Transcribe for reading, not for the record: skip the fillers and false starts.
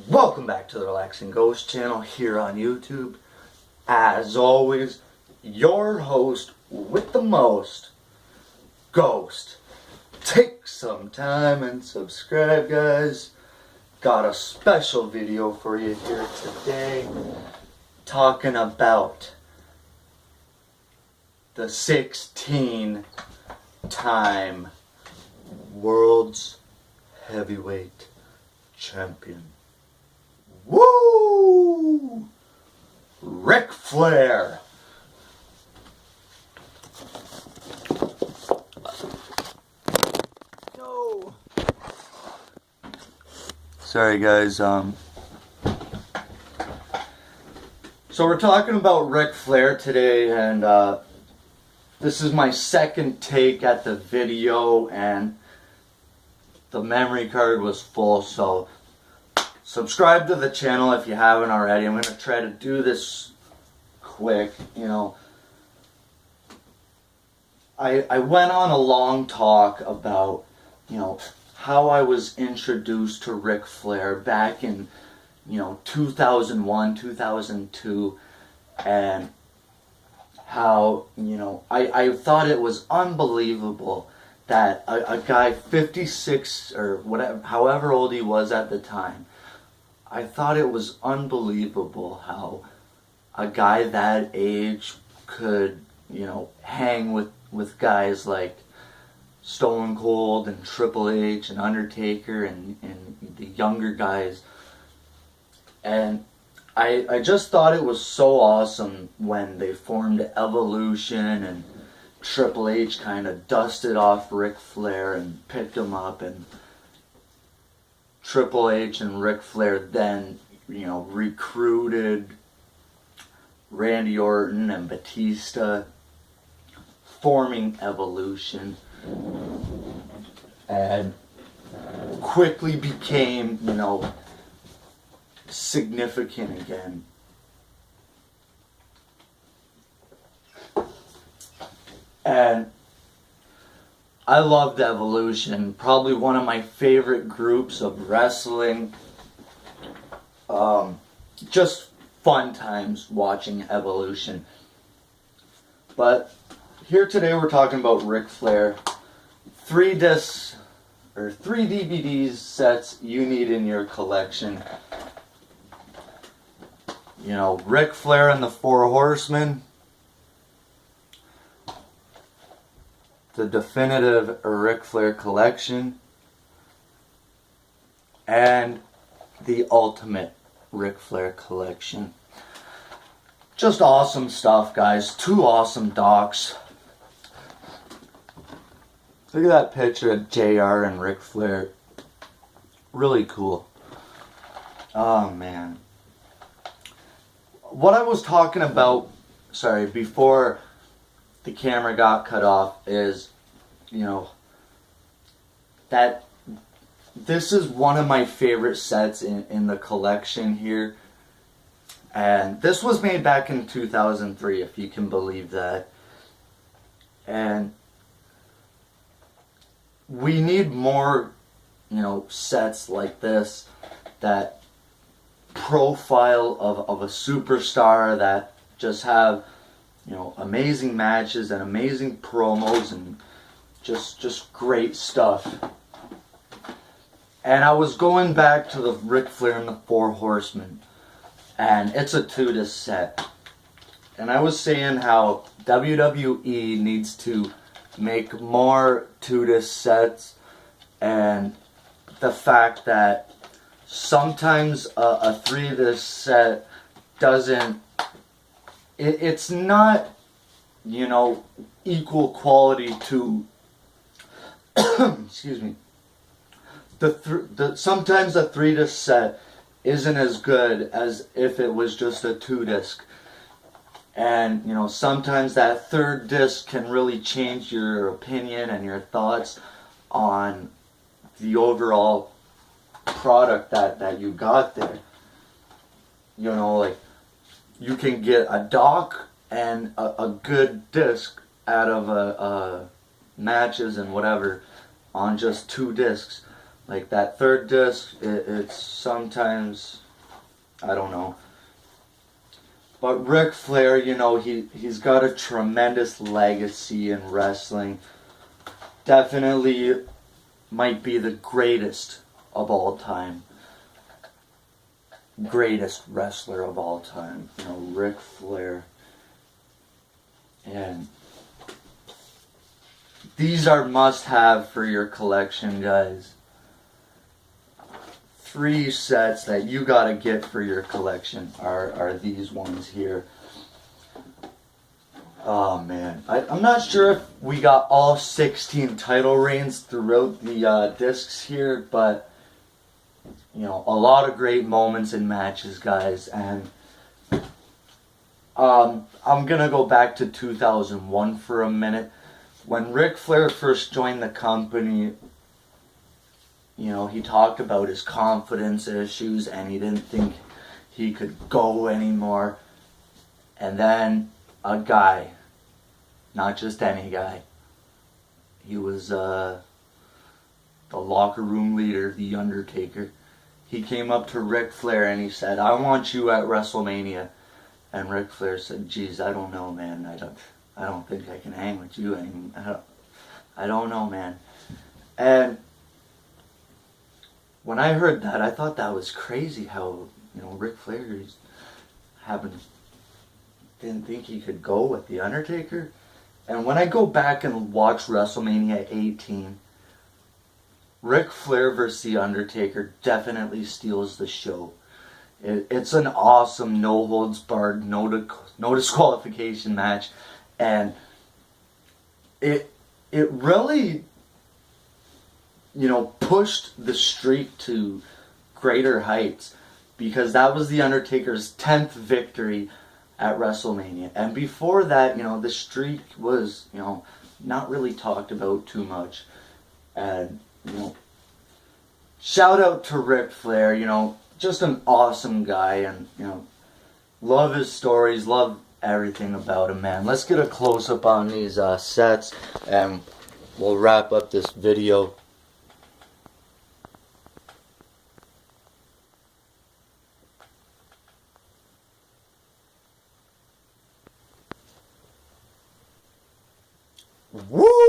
Welcome back to the Relaxing Ghost channel here on YouTube. As always, your host with the most, Ghost. Take some time and subscribe, guys. Got a special video for you here today, talking about the 16-time World's Heavyweight Champion. Woo! Ric Flair. No. Sorry guys, so we're talking about Ric Flair today, and this is my second take at the video, and the memory card was full, so subscribe to the channel if you haven't already. I'm going to try to do this quick, I went on a long talk about, how I was introduced to Ric Flair back in, 2001, 2002, and how, I thought it was unbelievable that a guy 56 or whatever, however old he was at the time, I thought it was unbelievable how a guy that age could, hang with guys like Stone Cold and Triple H and Undertaker and the younger guys. And I just thought it was so awesome when they formed Evolution and Triple H kind of dusted off Ric Flair and picked him up, and Triple H and Ric Flair then, recruited Randy Orton and Batista, forming Evolution, and quickly became, significant again. And I loved Evolution, probably one of my favorite groups of wrestling. Just fun times watching Evolution. But here today we're talking about Ric Flair. 3 discs or 3 DVDs sets you need in your collection. Ric Flair and the Four Horsemen, the definitive Ric Flair collection, and the ultimate Ric Flair collection. Just awesome stuff, guys. 2 awesome docs. Look at that picture of JR and Ric Flair. Really cool. Oh man. What I was talking about, before the camera got cut off, is, that this is one of my favorite sets in the collection here. And this was made back in 2003, if you can believe that. And we need more, sets like this that profile of a superstar, that just have, amazing matches and amazing promos and just great stuff. And I was going back to the Ric Flair and the Four Horsemen, and it's a 2-disc set. And I was saying how WWE needs to make more 2-disc sets, and the fact that sometimes a 3-disc set doesn't, it's not, equal quality to, excuse me, sometimes a 3-disc set isn't as good as if it was just a 2-disc. And, sometimes that 3rd disc can really change your opinion and your thoughts on the overall product that you got there. Like, you can get a doc and a good disc out of matches and whatever on just 2 discs. Like that third disc, it's sometimes, I don't know. But Ric Flair, you know, he's got a tremendous legacy in wrestling. Definitely might be the greatest of all time. Greatest wrestler of all time. You know, Ric Flair. And these are must-have for your collection, guys. 3 sets that you gotta get for your collection are these ones here. Oh man, I'm not sure if we got all 16 title reigns throughout the discs here, but you know, a lot of great moments in matches, guys. And I'm gonna go back to 2001 for a minute. When Ric Flair first joined the company, you know, he talked about his confidence issues and he didn't think he could go anymore. And then a guy, not just any guy, he was the locker room leader, The Undertaker. He came up to Ric Flair and he said, "I want you at WrestleMania." And Ric Flair said, "Geez, I don't know, man. I don't think I can hang with you anymore. I don't know, man." And when I heard that, I thought that was crazy how, you know, Ric Flair didn't think he could go with The Undertaker. And when I go back and watch WrestleMania 18, Ric Flair versus The Undertaker definitely steals the show. It's an awesome no-holds-barred, no disqualification match. And it really, you know, pushed the streak to greater heights, because that was The Undertaker's 10th victory at WrestleMania. And before that, you know, the streak was, you know, not really talked about too much. And, you know, shout out to Ric Flair, you know, just an awesome guy, and, you know, love his stories, love everything about him, man. Let's get a close-up on these sets, and we'll wrap up this video. Woo!